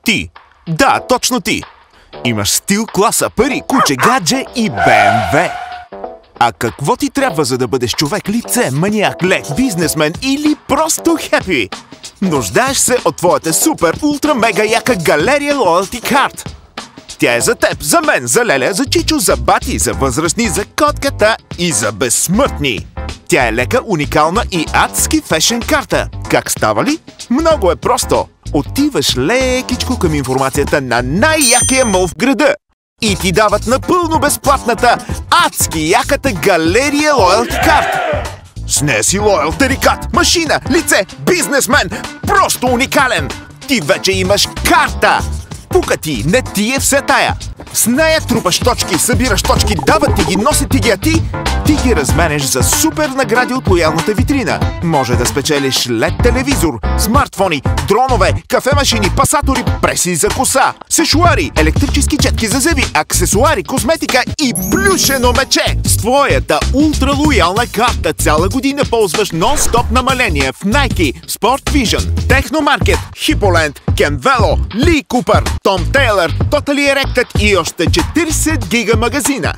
Ти. Да, точно ти. Имаш стил, класа, пари, куче, гадже и БМВ. А какво ти трябва, за да бъдеш човек, лице, маниак, лек, бизнесмен или просто хепи? Нуждаеш се от твоята супер, ултра, мега яка галерия Loyalty Card. Тя е за теб, за мен, за Леля, за Чичо, за бати, за възрастни, за котката и за безсмъртни. Тя е лека, уникална и адски фешен карта. Как става ли? Много е просто. Отиваш лекичко към информацията на най-якия мол в града и ти дават напълно безплатната, адски яката галерия Loyalty Card. С нея си лоял, тарикат, машина, лице, бизнесмен, просто уникален. Ти вече имаш карта. Пука ти, не ти е все тая. С нея трупаш точки, събираш точки, дават ти ги, носят ти ги, а ти ги разменеш за супер награди от лоялната витрина. Може да спечелиш LED телевизор, смартфони, дронове, кафемашини, пасатори, преси за коса, сешуари, електрически четки за зъби, аксесуари, козметика и плюшено мече. С твоята ултралоялна карта цяла година ползваш нон-стоп намаления в Nike, Sport Vision, Техномаркет, Хиполенд, Кенвело, Ли Купър, Том Тейлър, Totally Erected и още 40 гига магазина.